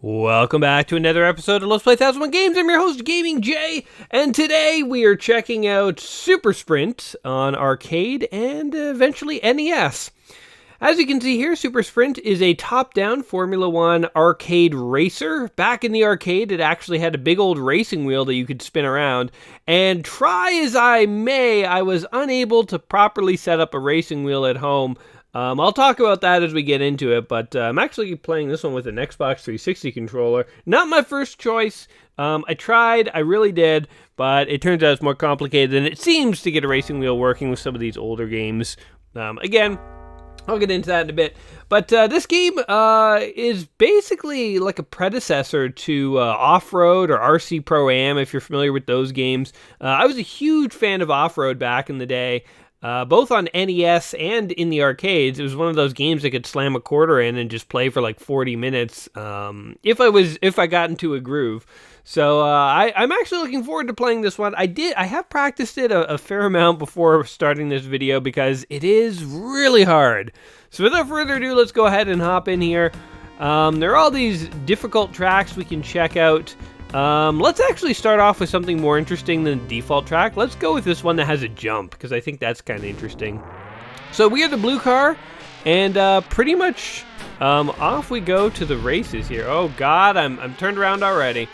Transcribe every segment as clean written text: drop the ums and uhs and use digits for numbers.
Welcome back to another episode of Let's Play 1001 Games. I'm your host, Gaming Jay, and today we are checking out Super Sprint on arcade and eventually NES. As you can see here, Super Sprint is a top-down Formula One arcade racer. Back in the arcade, it actually had a big old racing wheel that you could spin around, and try as I may, I was unable to properly set up a racing wheel at home. I'll talk about that as we get into it, but I'm actually playing this one with an Xbox 360 controller. Not my first choice. I tried, I really did, but it turns out it's more complicated than it seems to get a racing wheel working with some of these older games. Again, I'll get into that in a bit. But this game is basically like a predecessor to Off-Road or RC Pro-Am, if you're familiar with those games. I was a huge fan of Off-Road back in the day. Both on NES and in the arcades. It was one of those games I could slam a quarter in and just play for like 40 minutes if I got into a groove. So I'm actually looking forward to playing this one. I have practiced it a fair amount before starting this video because it is really hard. So without further ado, let's go ahead and hop in here. There are all these difficult tracks we can check out. Let's actually start off with something more interesting than the default track. Let's go with this one that has a jump, because I think that's kind of interesting. So we are the blue car, and pretty much off we go to the races here. Oh God, I'm turned around already.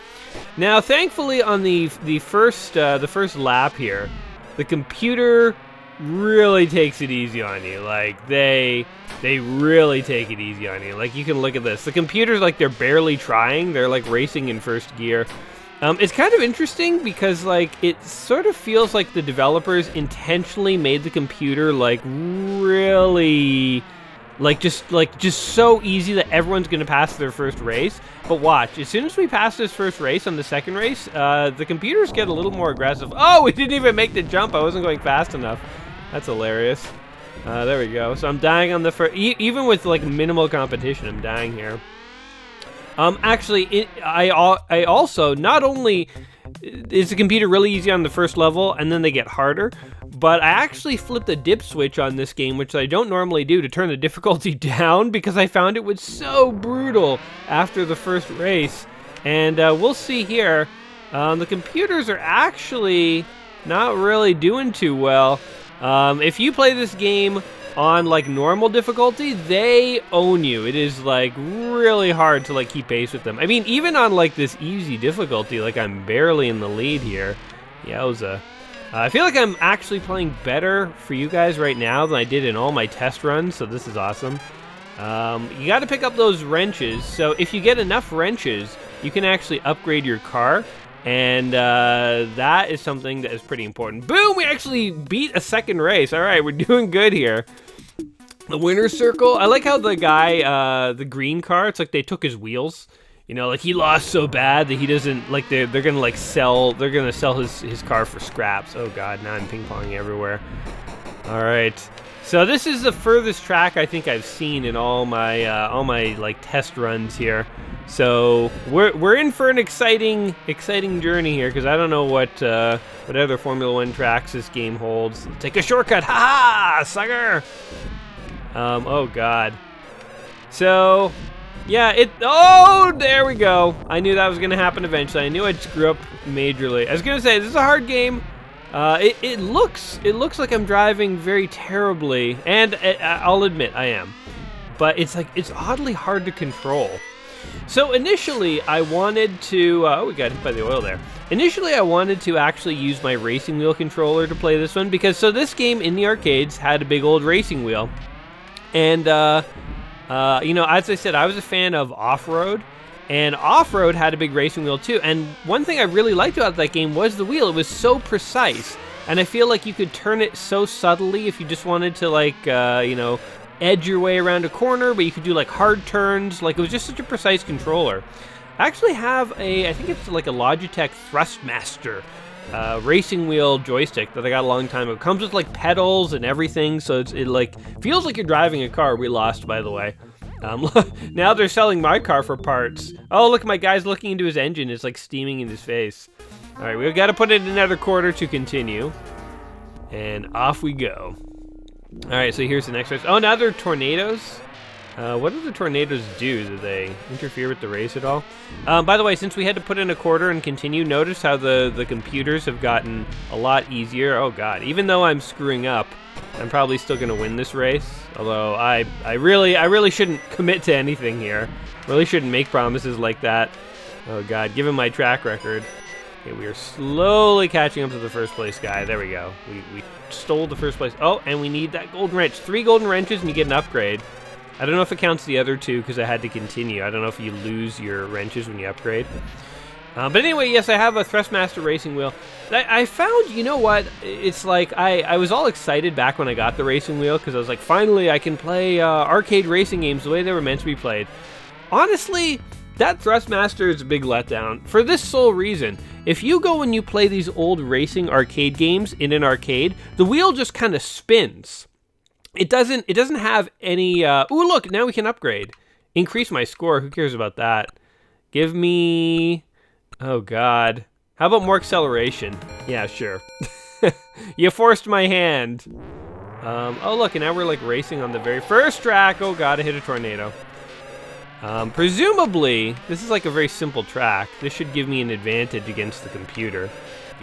Now, thankfully, on the first lap here, the computer really takes it easy on you. Like they really take it easy on you. Like, you can look at this. The computer's like they're barely trying. They're like racing in first gear. It's kind of interesting because like it sort of feels like the developers intentionally made the computer like really just so easy that everyone's gonna pass their first race. But watch, as soon as we pass this first race on the second race, the computers get a little more aggressive. Oh, we didn't even make the jump. I wasn't going fast enough. That's hilarious. There we go. So I'm dying on the first, even with like minimal competition, I'm dying here. Actually, I also, not only is the computer really easy on the first level and then they get harder, but I actually flipped the dip switch on this game, which I don't normally do, to turn the difficulty down because I found it was so brutal after the first race. And we'll see here, the computers are actually not really doing too well. If you play this game on like normal difficulty, they own you. It is like really hard to like keep pace with them. I mean, even on like this easy difficulty, like I'm barely in the lead here. Yowza. I feel like I'm actually playing better for you guys right now than I did in all my test runs, so this is awesome. You got to pick up those wrenches. So if you get enough wrenches, you can actually upgrade your car. And that is something that is pretty important. Boom! We actually beat a second race. All right, we're doing good here. The winner's circle. I like how the guy, the green car, it's like they took his wheels. You know, like he lost so bad that he doesn't, like they're gonna like sell, they're gonna sell his car for scraps. Oh God, now I'm ping-ponging everywhere. All right. So this is the furthest track I think I've seen in all my like test runs here. So we're in for an exciting journey here because I don't know what other Formula One tracks this game holds. Let's take a shortcut, ha sucker! Oh God. So yeah, oh there we go. I knew that was gonna happen eventually. I knew I'd screw up majorly. I was gonna say this is a hard game. It looks like I'm driving very terribly, and I'll admit I am. But it's oddly hard to control. So initially I wanted to, oh, we got hit by the oil there. Initially I wanted to actually use my racing wheel controller to play this one because so this game in the arcades had a big old racing wheel. And, you know, as I said, I was a fan of Off-Road. And Off-Road had a big racing wheel too. And one thing I really liked about that game was the wheel. It was so precise. And I feel like you could turn it so subtly if you just wanted to, like, you know, edge your way around a corner, but you could do like hard turns. Like, it was just such a precise controller. I actually have I think it's like a Logitech Thrustmaster racing wheel joystick that I got a long time ago. It comes with like pedals and everything, so it like feels like you're driving a car. We lost, by the way. Now they're selling my car for parts. Oh, look, my guy's looking into his engine. It's like steaming in his face. All right, we've got to put it in another quarter to continue. And off we go. All right, so here's the next race. Oh, now they're tornadoes. What do the tornadoes do? Do they interfere with the race at all? By the way, since we had to put in a quarter and continue, notice how the computers have gotten a lot easier. Oh, God. Even though I'm screwing up, I'm probably still going to win this race. Although I really shouldn't commit to anything here. Really shouldn't make promises like that. Oh, God. Given my track record. Okay, we are slowly catching up to the first place guy. There we go. We stole the first place. Oh, and we need that golden wrench. 3 golden wrenches and you get an upgrade. I don't know if it counts the other 2 because I had to continue. I don't know if you lose your wrenches when you upgrade. But anyway, yes, I have a Thrustmaster racing wheel. I found, you know what, it's like I was all excited back when I got the racing wheel because I was like, finally I can play arcade racing games the way they were meant to be played. Honestly, that Thrustmaster is a big letdown for this sole reason. If you go and you play these old racing arcade games in an arcade, the wheel just kind of spins. It doesn't have any, ooh, look, now we can upgrade. Increase my score, who cares about that? Give me, oh God. How about more acceleration? Yeah, sure. You forced my hand. Oh look, and now we're like racing on the very first track. Oh God, I hit a tornado. Presumably, this is like a very simple track. This should give me an advantage against the computer.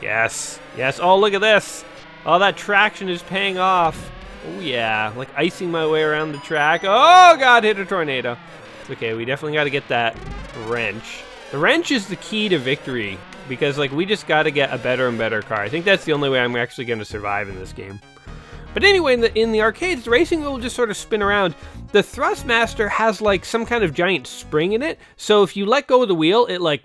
Yes, yes, oh look at this. Oh, that traction is paying off. Oh yeah, like icing my way around the track. Oh God, hit a tornado. It's okay, we definitely got to get that wrench. The wrench is the key to victory because like we just got to get a better and better car. I think that's the only way I'm actually going to survive in this game. But anyway, in the arcades, the racing wheel will just sort of spin around. The Thrustmaster has like some kind of giant spring in it, so if you let go of the wheel, it like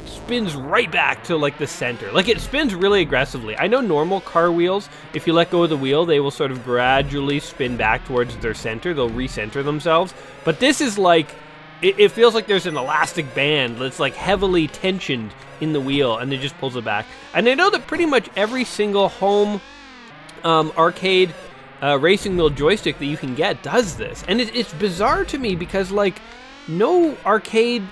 spins right back to like the center. Like it spins really aggressively. I know normal car wheels, if you let go of the wheel, they will sort of gradually spin back towards their center. They'll recenter themselves. But this is like, it feels like there's an elastic band that's like heavily tensioned in the wheel, and it just pulls it back. And I know that pretty much every single home arcade racing wheel joystick that you can get does this. And it's bizarre to me because like no arcade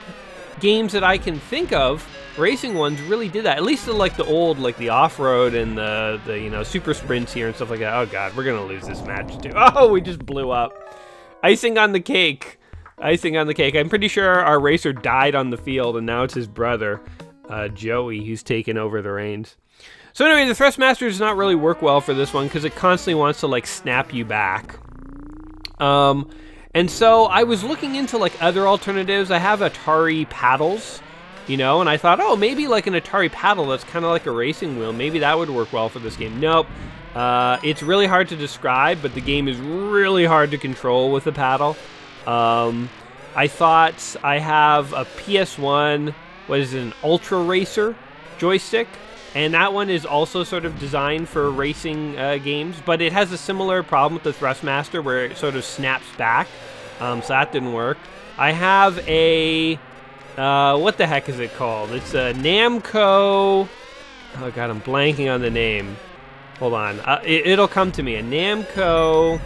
games that I can think of, racing ones, really did that. At least like the old, like the off-road and the you know, super sprints here and stuff like that. Oh God, we're gonna lose this match too. Oh, we just blew up. Icing on the cake. Icing on the cake. I'm pretty sure our racer died on the field and now it's his brother, Joey, who's taken over the reins. So anyway, the Thrustmaster does not really work well for this one because it constantly wants to like snap you back. And so I was looking into like other alternatives. I have Atari paddles, you know, and I thought, oh, maybe like an Atari paddle that's kind of like a racing wheel. Maybe that would work well for this game. Nope. It's really hard to describe, but the game is really hard to control with a paddle. I thought I have a PS1, what is it, an Ultra Racer joystick. And that one is also sort of designed for racing games, but it has a similar problem with the Thrustmaster where it sort of snaps back, so that didn't work. I have a, what the heck is it called? It's a Namco, oh God, I'm blanking on the name. Hold on, it'll come to me, a Namco,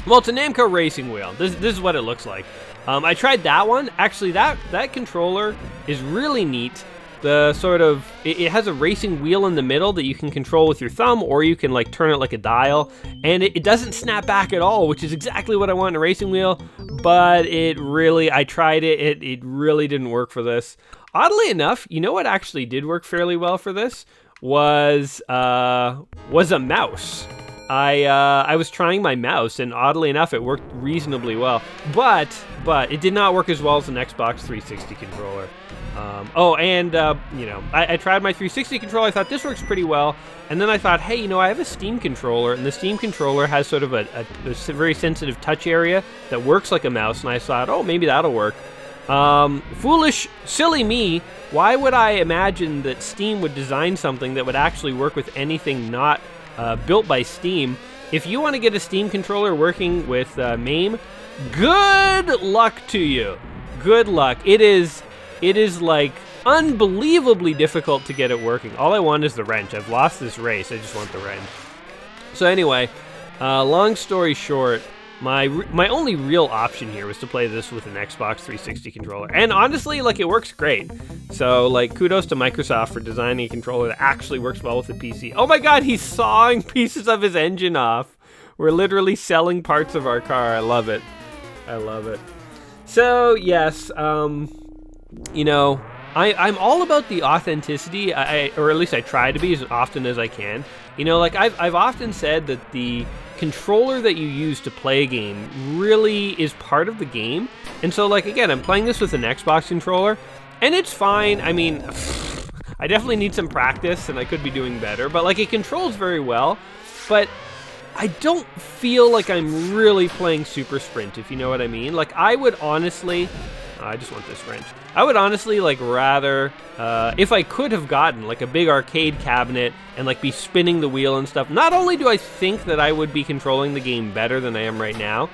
well, it's a Namco racing wheel. This is what it looks like. I tried that one. Actually, that controller is really neat. The sort of, it has a racing wheel in the middle that you can control with your thumb, or you can like turn it like a dial, and it doesn't snap back at all, which is exactly what I want in a racing wheel, but I tried it, it really didn't work for this. Oddly enough, you know what actually did work fairly well for this? Was a mouse. I was trying my mouse, and oddly enough, it worked reasonably well, but it did not work as well as an Xbox 360 controller. You know, I tried my 360 controller. I thought this works pretty well. And then I thought, hey, you know, I have a Steam controller, and the Steam controller has sort of a very sensitive touch area that works like a mouse. And I thought, oh, maybe that'll work. Foolish, silly me. Why would I imagine that Steam would design something that would actually work with anything not built by Steam? If you want to get a Steam controller working with MAME, good luck to you. Good luck. It is like unbelievably difficult to get it working. All I want is the wrench. I've lost this race. I just want the wrench. So anyway, long story short, my only real option here was to play this with an Xbox 360 controller. And honestly, like, it works great. So, like, kudos to Microsoft for designing a controller that actually works well with the PC. Oh my god, he's sawing pieces of his engine off. We're literally selling parts of our car. I love it. I love it. So, yes, you know, I'm all about the authenticity, or at least I try to be as often as I can. You know, like, I've often said that the controller that you use to play a game really is part of the game. And so, like, again, I'm playing this with an Xbox controller, and it's fine. I mean, I definitely need some practice, and I could be doing better, but, like, it controls very well. But I don't feel like I'm really playing Super Sprint, if you know what I mean. Like, I would honestly... I just want this wrench. I would honestly, like, rather, if I could have gotten, like, a big arcade cabinet and, like, be spinning the wheel and stuff, not only do I think that I would be controlling the game better than I am right now,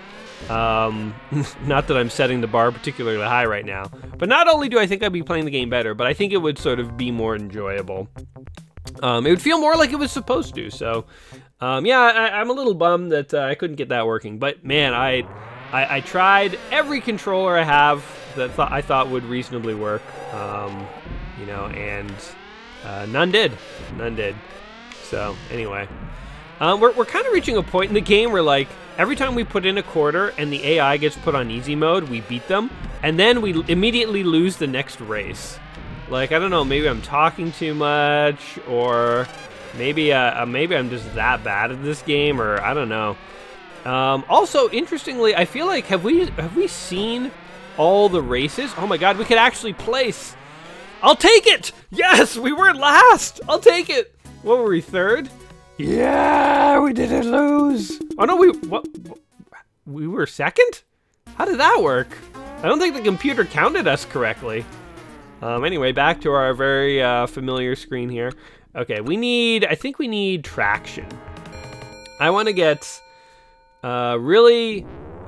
not that I'm setting the bar particularly high right now, but not only do I think I'd be playing the game better, but I think it would sort of be more enjoyable. It would feel more like it was supposed to, so, yeah, I'm a little bummed that I couldn't get that working, but, man, I tried every controller I have that I thought would reasonably work, you know, and none did. None did. So, anyway. We're kind of reaching a point in the game where, like, every time we put in a quarter and the AI gets put on easy mode, we beat them, and then we immediately lose the next race. Like, I don't know, maybe I'm talking too much, or maybe I'm just that bad at this game, or I don't know. Also, interestingly, I feel like, have we seen all the races? Oh my god, we could actually place. I'll take it! Yes, we weren't last! I'll take it! What were we, third? Yeah, we didn't lose. Oh no, we were second? How did that work? I don't think the computer counted us correctly. Anyway, back to our very familiar screen here. Okay, I think we need traction. I want to get... I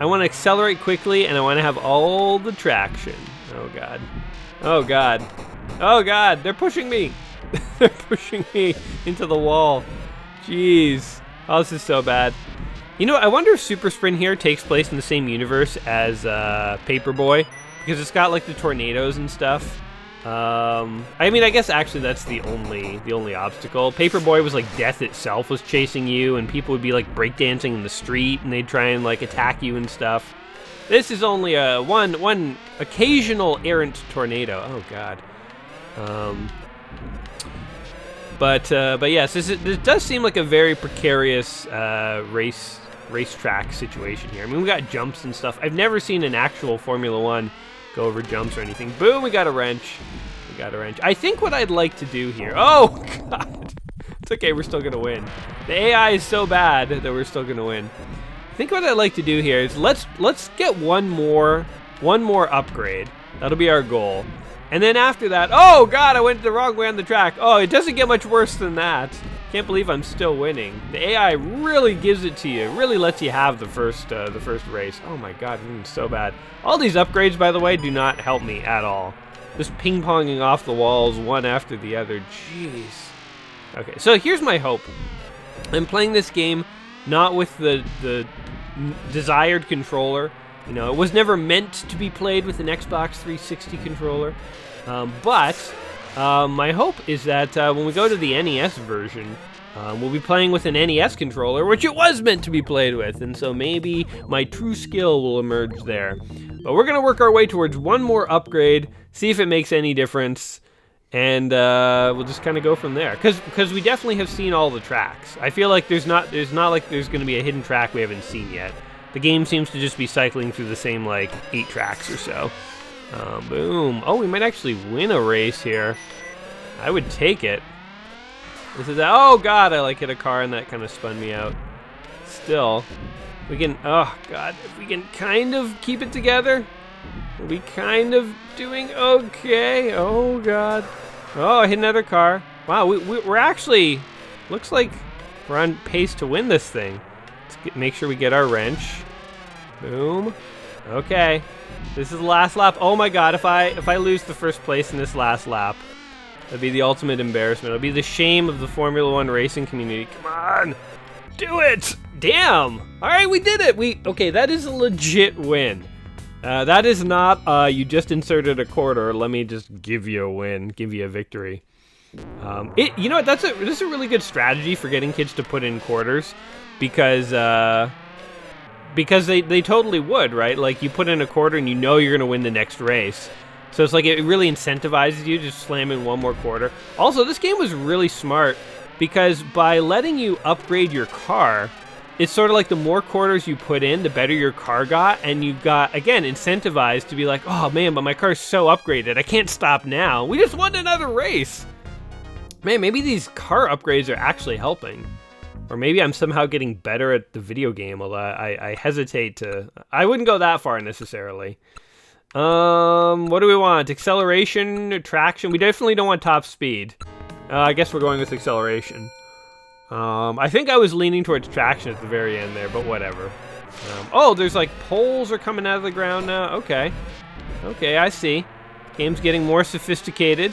want to accelerate quickly, and I want to have all the traction. Oh, God. Oh, God. Oh, God. They're pushing me. They're pushing me into the wall. Jeez. Oh, this is so bad. You know, I wonder if Super Sprint here takes place in the same universe as Paperboy, because it's got, like, the tornadoes and stuff. I mean, I guess actually that's the only obstacle. Paperboy was like death itself was chasing you, and people would be like breakdancing in the street, and they'd try and like attack you and stuff. This is only a one occasional errant tornado. Oh god. But yes, this does seem like a very precarious racetrack situation here. I mean, we got jumps and stuff. I've never seen an actual Formula One go over jumps or anything. Boom, we got a wrench. We got a wrench. I think what I'd like to do here... Oh, God. It's okay, we're still going to win. The AI is so bad that we're still going to win. I think what I'd like to do here is let's get one more upgrade. That'll be our goal. And then after that... Oh, God, I went the wrong way on the track. Oh, it doesn't get much worse than that. Can't believe I'm still winning. The AI really gives it to you. Really lets you have the first race. Oh my god, I'm so bad. All these upgrades, by the way, do not help me at all. Just ping-ponging off the walls one after the other. Jeez. Okay, so here's my hope. I'm playing this game not with the desired controller. You know, it was never meant to be played with an Xbox 360 controller. But my hope is that when we go to the NES version, we'll be playing with an NES controller, which it was meant to be played with, and so maybe my true skill will emerge there. But we're going to work our way towards one more upgrade, see if it makes any difference, and we'll just kind of go from there. Because we definitely have seen all the tracks. I feel like there's not like there's going to be a hidden track we haven't seen yet. The game seems to just be cycling through the same, like, 8 tracks or so. Boom. Oh, we might actually win a race here. I would take it. This is... Oh, God, I, like, hit a car and that kind of spun me out. Still, we can... Oh, God, if we can kind of keep it together, we'll be kind of doing okay. Oh, God. Oh, I hit another car. Wow, we're actually... Looks like we're on pace to win this thing. Let's make sure we get our wrench. Boom. Okay. This is the last lap. Oh my god, if I lose the first place in this last lap, that'd be the ultimate embarrassment. It'll be the shame of the Formula One racing community. Come on. Do it! Damn! All right, we did it. Okay, that is a legit win. That is not, you just inserted a quarter. Let me just give you a win, give you a victory. You know what? This is a really good strategy for getting kids to put in quarters, because they totally would, right? Like, you put in a quarter and you know you're gonna win the next race. So it's like it really incentivizes you to just slam in one more quarter. Also, this game was really smart because by letting you upgrade your car, it's sort of like the more quarters you put in, the better your car got, and you got, again, incentivized to be like, oh man, but my car's so upgraded, I can't stop now. We just won another race. Man, maybe these car upgrades are actually helping. Or maybe I'm somehow getting better at the video game, although I hesitate to... I wouldn't go that far necessarily. What do we want? Acceleration, traction? We definitely don't want top speed. I guess we're going with acceleration. I think I was leaning towards traction at the very end there, but whatever. Oh, there's like poles are coming out of the ground now. Okay. Okay, I see. Game's getting more sophisticated.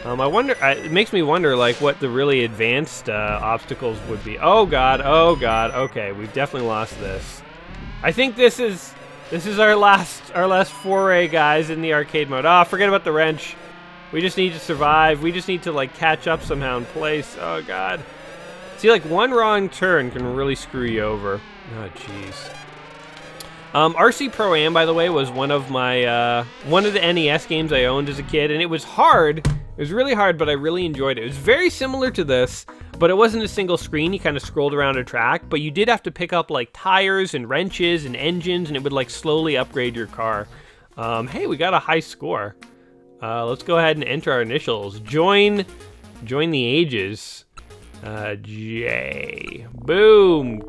I wonder, it makes me wonder like what the really advanced obstacles would be. Oh god, okay, we've definitely lost this. I think this is our last foray, guys, in the arcade mode. Ah, forget about the wrench. We just need to survive. We just need to like catch up somehow in place. Oh god. See, like one wrong turn can really screw you over. Oh jeez. RC Pro-Am, by the way, was one of my one of the NES games I owned as a kid, and it was hard. It was really hard, but I really enjoyed it. It was very similar to this, but it wasn't a single screen. You kind of scrolled around a track, but you did have to pick up like tires and wrenches and engines, and it would like slowly upgrade your car. Hey, we got a high score. Let's go ahead and enter our initials. Join the ages. J. Boom.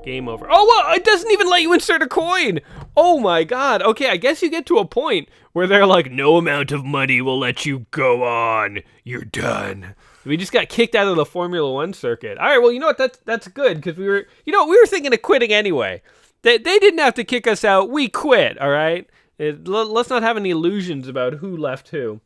Game over. Oh, well, it doesn't even let you insert a coin. Oh my god. Okay, I guess you get to a point where they're like, no amount of money will let you go on. You're done. We just got kicked out of the Formula One circuit. All right, well, you know what? That's good, because we were thinking of quitting anyway. They didn't have to kick us out. We quit, all right? Let's not have any illusions about who left who.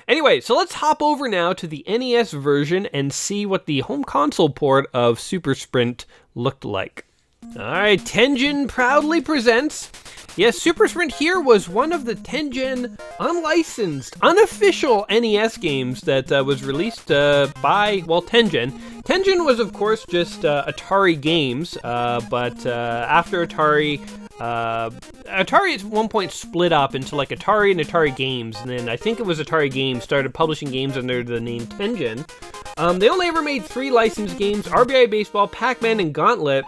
Anyway, so let's hop over now to the NES version and see what the home console port of Super Sprint looked like. Alright, Tengen proudly presents. Yes, Super Sprint here was one of the Tengen unlicensed, unofficial NES games that was released by, well, Tengen. Tengen was, of course, just Atari Games, but after Atari at one point split up into like Atari and Atari Games, and then I think it was Atari Games started publishing games under the name Tengen. They only ever made 3 licensed games, RBI Baseball, Pac-Man, and Gauntlet,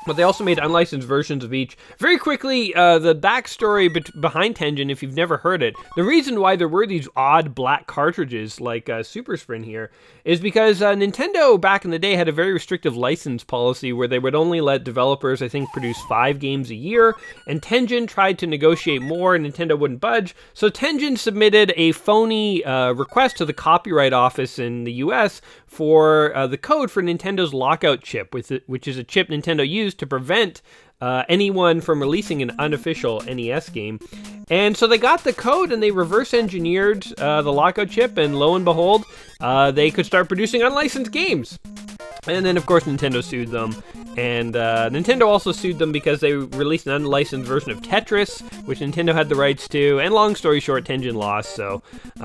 but they also made unlicensed versions of each. Very quickly, the backstory behind Tengen, if you've never heard it, the reason why there were these odd black cartridges like Super Sprint here is because Nintendo back in the day had a very restrictive license policy where they would only let developers, I think, produce 5 games a year, and Tengen tried to negotiate more and Nintendo wouldn't budge, so Tengen submitted a phony request to the Copyright Office in the US for the code for Nintendo's lockout chip, which is a chip Nintendo used to prevent anyone from releasing an unofficial NES game. And so they got the code and they reverse engineered the lockout chip, and lo and behold, they could start producing unlicensed games. And then, of course, Nintendo sued them. And Nintendo also sued them because they released an unlicensed version of Tetris, which Nintendo had the rights to. And long story short, Tengen lost, so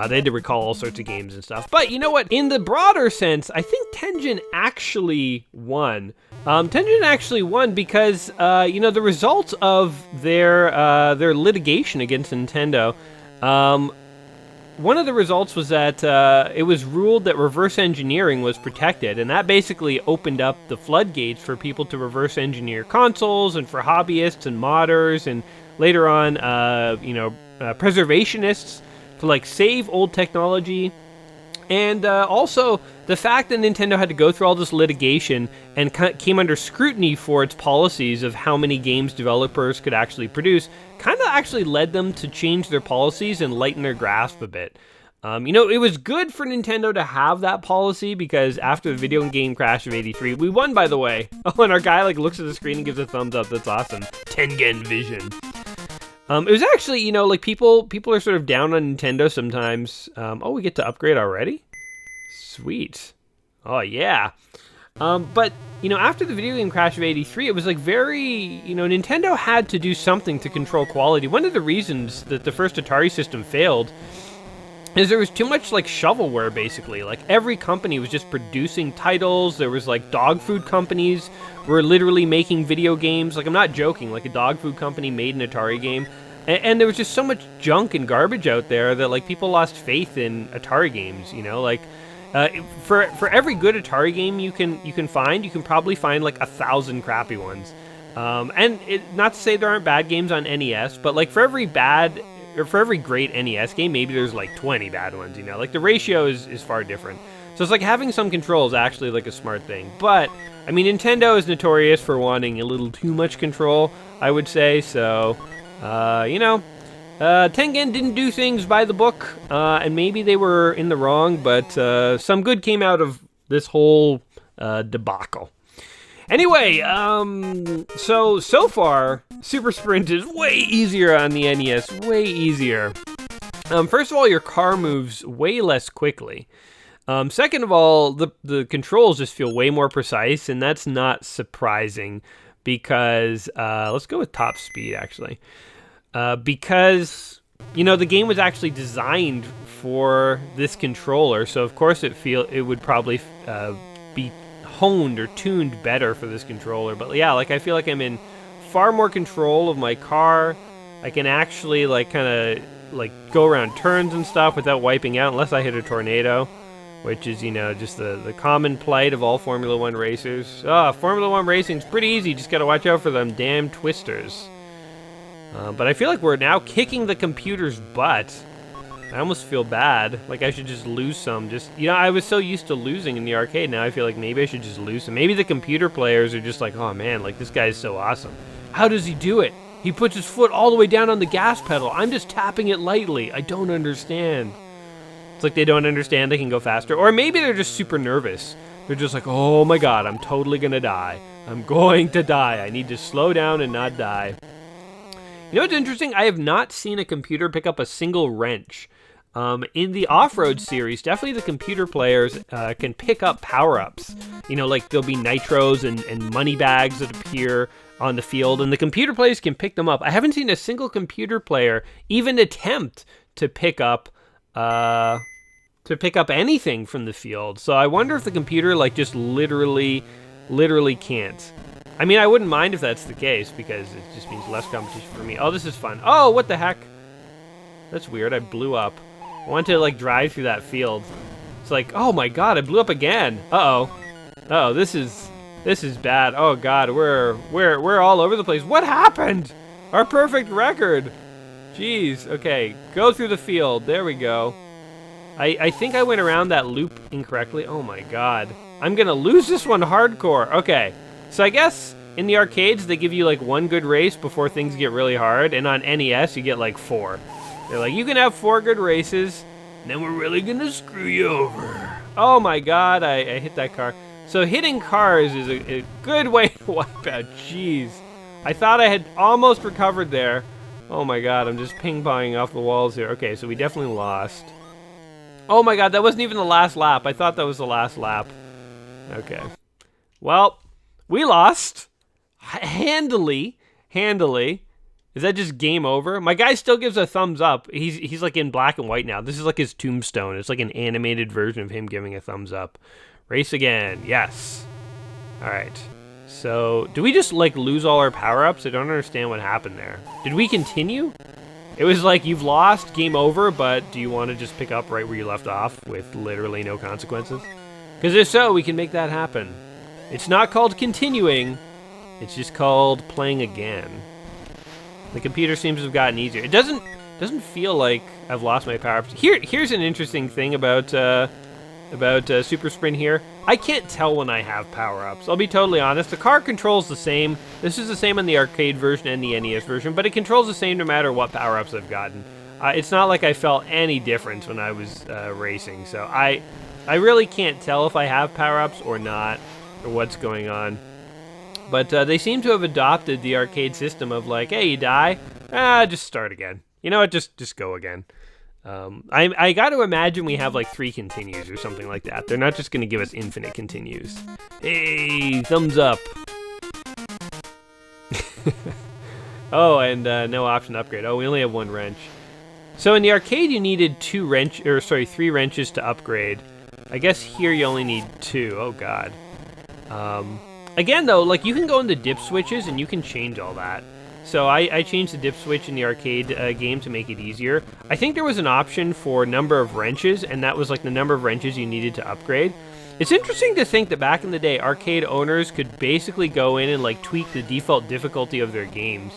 they had to recall all sorts of games and stuff. But you know what? In the broader sense, I think Tengen actually won. Tengen actually won because, the results of their litigation against Nintendo, one of the results was that it was ruled that reverse engineering was protected, and that basically opened up the floodgates for people to reverse engineer consoles and for hobbyists and modders and later on, preservationists to like save old technology. And also, the fact that Nintendo had to go through all this litigation and came under scrutiny for its policies of how many games developers could actually produce kind of actually led them to change their policies and lighten their grasp a bit. It was good for Nintendo to have that policy because after the video game crash of '83, we won, by the way. Oh, and our guy like looks at the screen and gives a thumbs up. That's awesome. Tengen Vision. It was actually, people are sort of down on Nintendo sometimes. We get to upgrade already? Sweet. Oh, yeah. But, after the video game crash of 83, it was like very, Nintendo had to do something to control quality. One of the reasons that the first Atari system failed is there was too much like shovelware, basically. Like every company was just producing titles. There was like dog food companies were literally making video games. Like I'm not joking, like a dog food company made an Atari game. And there was just so much junk and garbage out there that like people lost faith in Atari games, like for every good Atari game you can find, you can probably find like 1,000 crappy ones. And not to say there aren't bad games on NES, but like for every great NES game, maybe there's like 20 bad ones, like the ratio is far different. So it's like having some control is actually like a smart thing. But I mean, Nintendo is notorious for wanting a little too much control, I would say. So, Tengen didn't do things by the book, and maybe they were in the wrong, but some good came out of this whole debacle. Anyway, so far, Super Sprint is way easier on the NES, way easier. First of all, your car moves way less quickly. Second of all, the controls just feel way more precise, and that's not surprising because, let's go with top speed, actually. Because, the game was actually designed for this controller, so of course it would probably be honed or tuned better for this controller. But yeah, like I feel like I'm in far more control of my car. I can actually like kind of like go around turns and stuff without wiping out, unless I hit a tornado, which is just the common plight of all Formula 1 racers. Formula 1 racing's pretty easy, just gotta watch out for them damn twisters. But I feel like we're now kicking the computer's butt. I almost feel bad. Like I should just lose some. I was so used to losing in the arcade. Now I feel like maybe I should just lose some. Maybe the computer players are just like, oh man, like this guy is so awesome. How does he do it? He puts his foot all the way down on the gas pedal. I'm just tapping it lightly. I don't understand. It's like they don't understand they can go faster. Or maybe they're just super nervous. They're just like, oh my god, I'm totally gonna die. I'm going to die. I need to slow down and not die. You know what's interesting? I have not seen a computer pick up a single wrench. In the off-road series, definitely the computer players can pick up power-ups. Like there'll be nitros and money bags that appear on the field, and the computer players can pick them up. I haven't seen a single computer player even attempt to pick up anything from the field. So I wonder if the computer like just literally can't. I mean, I wouldn't mind if that's the case, because it just means less competition for me. Oh, this is fun. Oh, what the heck? That's weird. I blew up. I want to, like, drive through that field. It's like, oh my god, I blew up again. Uh-oh. Uh-oh, this is bad. Oh god, we're all over the place. What happened? Our perfect record. Jeez. Okay, go through the field. There we go. I think I went around that loop incorrectly. Oh my god. I'm gonna lose this one hardcore. Okay. So I guess in the arcades, they give you like one good race before things get really hard, and on NES, you get like 4. They're like, you can have 4 good races, and then we're really gonna screw you over. Oh my god, I hit that car. So hitting cars is a good way to wipe out. Jeez. I thought I had almost recovered there. Oh my god, I'm just ping-ponging off the walls here. Okay, so we definitely lost. Oh my god, that wasn't even the last lap. I thought that was the last lap. Okay. Well, we lost. Handily. Is that just game over? My guy still gives a thumbs up. He's like in black and white now. This is like his tombstone. It's like an animated version of him giving a thumbs up. Race again. Yes. All right. So, do we just like lose all our power-ups? I don't understand what happened there. Did we continue? It was like, you've lost, game over, but do you want to just pick up right where you left off with literally no consequences? Because if so, we can make that happen. It's not called continuing. It's just called playing again. The computer seems to have gotten easier. It doesn't feel like I've lost my power-ups. Here's an interesting thing about Super Sprint here. I can't tell when I have power-ups. I'll be totally honest. The car controls the same. This is the same on the arcade version and the NES version, but it controls the same no matter what power-ups I've gotten. It's not like I felt any difference when I was racing, so I really can't tell if I have power-ups or not, or what's going on. But they seem to have adopted the arcade system of like, hey, you die? Just start again. You know what? Just go again. I got to imagine we have like 3 continues or something like that. They're not just going to give us infinite continues. Hey, thumbs up. Oh, and no option to upgrade. Oh, we only have 1 wrench. So in the arcade, you needed 3 wrenches to upgrade. I guess here you only need 2. Oh god. Again though, like you can go into dip switches and you can change all that. So I changed the dip switch in the arcade game to make it easier. I think there was an option for number of wrenches, and that was like the number of wrenches you needed to upgrade. It's interesting to think that back in the day, arcade owners could basically go in and like tweak the default difficulty of their games.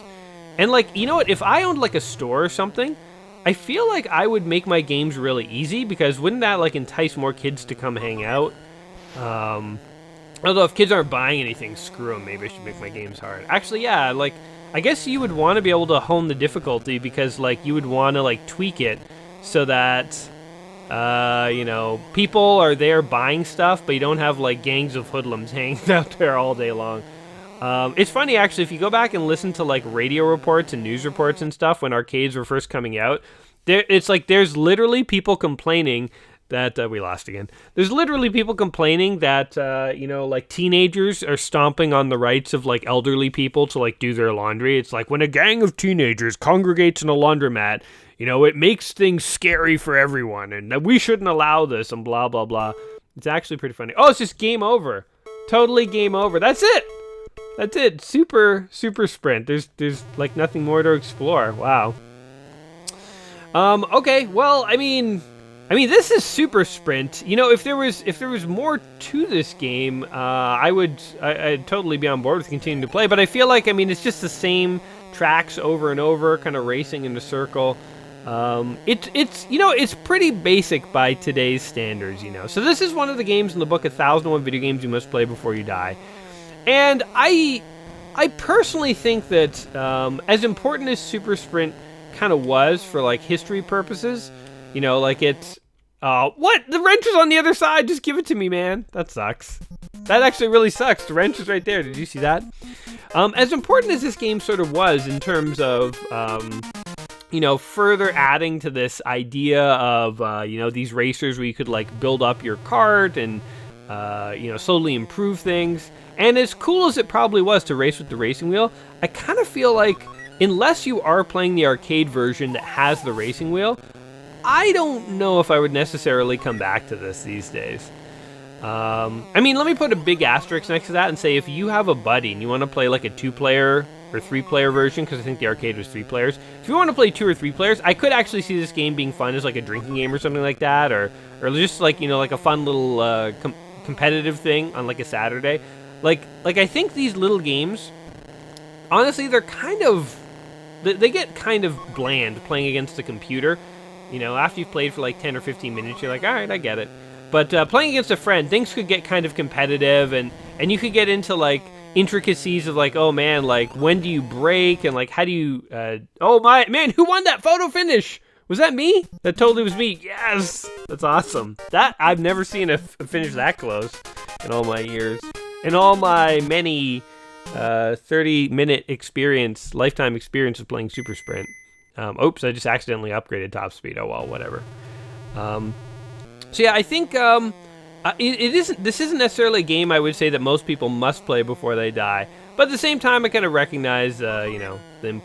And like, you know what, if I owned like a store or something, I feel like I would make my games really easy, because wouldn't that like entice more kids to come hang out? Although if kids aren't buying anything, screw them, maybe I should make my games hard. Actually, yeah, like, I guess you would want to be able to hone the difficulty, because like you would want to like tweak it so that, you know, people are there buying stuff, but you don't have like gangs of hoodlums hanging out there all day long. It's funny, actually, if you go back and listen to like radio reports and news reports and stuff when arcades were first coming out, it's like there's literally people complaining that we lost again. There's literally people complaining that you know, like teenagers are stomping on the rights of like elderly people to like do their laundry. It's like when a gang of teenagers congregates in a laundromat, you know, it makes things scary for everyone, and we shouldn't allow this, and blah blah blah. It's actually pretty funny. Oh, it's just game over. Totally game over. That's it. That's it. Super sprint. There's like nothing more to explore. Wow. Okay. Well, I mean, this is super sprint. You know, if there was more to this game, I'd totally be on board with continuing to play. But I feel like, I mean, it's just the same tracks over and over, kind of racing in a circle. It's you know, it's pretty basic by today's standards. You know, so this is one of the games in the book 1001 Video Games You Must Play Before You Die. And I personally think that as important as Super Sprint kind of was for like history purposes, you know, like it's what? The wrench is on the other side. Just give it to me, man. That sucks. That actually really sucks. The wrench is right there. Did you see that? As important as this game sort of was in terms of you know, further adding to this idea of you know, these racers where you could like build up your cart and you know, slowly improve things. And as cool as it probably was to race with the racing wheel, I kind of feel like unless you are playing the arcade version that has the racing wheel, I don't know if I would necessarily come back to this these days. I mean, let me put a big asterisk next to that and say if you have a buddy and you want to play like a 2-player or 3-player version, because I think the arcade was 3 players. If you want to play 2 or 3 players, I could actually see this game being fun as like a drinking game or something like that, or just like, you know, like a fun little competitive thing on like a Saturday. Like I think these little games, honestly, they're kind of, they get kind of bland playing against the computer. You know, after you've played for like 10 or 15 minutes, you're like, all right, I get it. But playing against a friend, things could get kind of competitive, and you could get into like intricacies of like, oh man, like when do you break, and like how do you, oh my, man, who won that photo finish? Was that me? That totally was me. Yes, that's awesome. That, I've never seen a finish that close in all my years. In all my many 30-minute experience, lifetime experience of playing Super Sprint. Oops, I just accidentally upgraded top speed. Oh well, whatever. So yeah, I think this isn't necessarily a game I would say that most people must play before they die. But at the same time, I kind of recognize, you know, the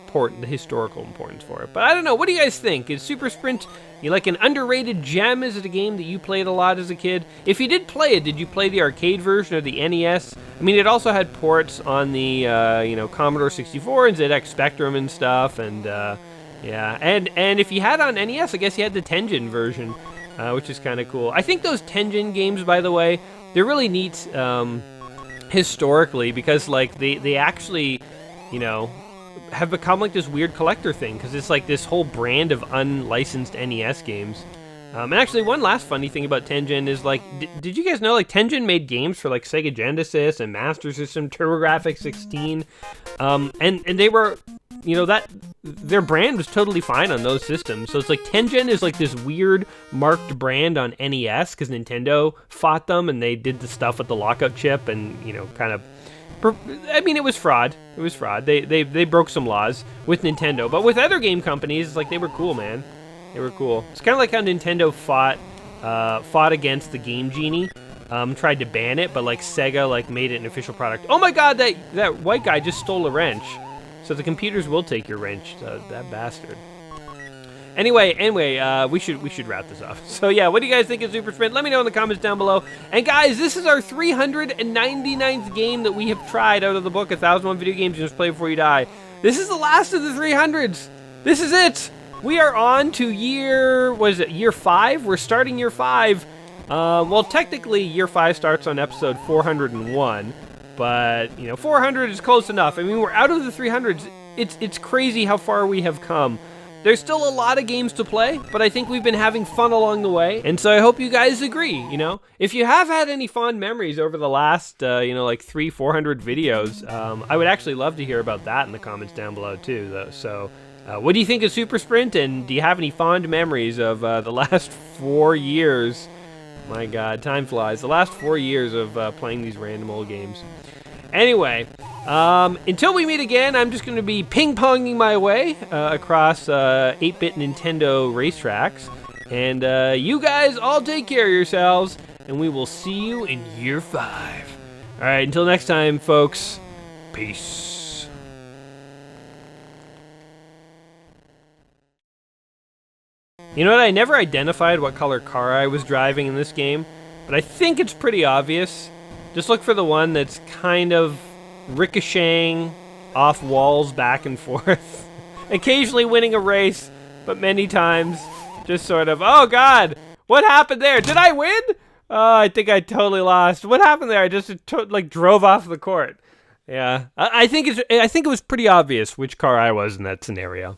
historical importance for it. But I don't know. What do you guys think? Is Super Sprint, you like an underrated gem? Is it a game that you played a lot as a kid? If you did play it, did you play the arcade version or the NES? I mean, it also had ports on the, you know, Commodore 64 and ZX Spectrum and stuff. And yeah, and if you had on NES, I guess you had the Tengen version, which is kind of cool. I think those Tengen games, by the way, they're really neat. Historically, because like they actually, you know, have become like this weird collector thing, because it's like this whole brand of unlicensed NES games. And actually, one last funny thing about Tengen is like, did you guys know like Tengen made games for like Sega Genesis and Master System, TurboGrafx 16, and they were, you know, that their brand was totally fine on those systems. So it's like Tengen is like this weird marked brand on NES because Nintendo fought them and they did the stuff with the lockup chip and, you know, kind of, I mean, it was fraud. It was fraud. They broke some laws with Nintendo, but with other game companies, it's like they were cool, man. They were cool. It's kind of like how Nintendo fought against the Game Genie. Tried to ban it, but like Sega like made it an official product. Oh my god, that white guy just stole a wrench. So the computers will take your wrench, that bastard. Anyway, we should wrap this up. So yeah, what do you guys think of Super Sprint? Let me know in the comments down below. And guys, this is our 399th game that we have tried out of the book, 1001 Video Games You Must Play Before You Die. This is the last of the 300s. This is it. We are on to year 5? We're starting year 5. Well, technically, year 5 starts on episode 401, but, 400 is close enough. I mean, we're out of the 300s. It's crazy how far we have come. There's still a lot of games to play, but I think we've been having fun along the way, and so I hope you guys agree, If you have had any fond memories over the last, like 300-400 videos, I would actually love to hear about that in the comments down below, too, though. So, what do you think of Super Sprint, and do you have any fond memories of the last 4 years? My god, time flies. The last 4 years of playing these random old games. Anyway, until we meet again, I'm just going to be ping-ponging my way across 8-bit Nintendo racetracks. And you guys all take care of yourselves, and we will see you in year 5. All right, until next time, folks, peace. You know what? I never identified what color car I was driving in this game, but I think it's pretty obvious. Just look for the one that's kind of ricocheting off walls back and forth. Occasionally winning a race, but many times just sort of, oh god, what happened there? Did I win? Oh, I think I totally lost. What happened there? I just drove off the court. Yeah, I think it was pretty obvious which car I was in that scenario.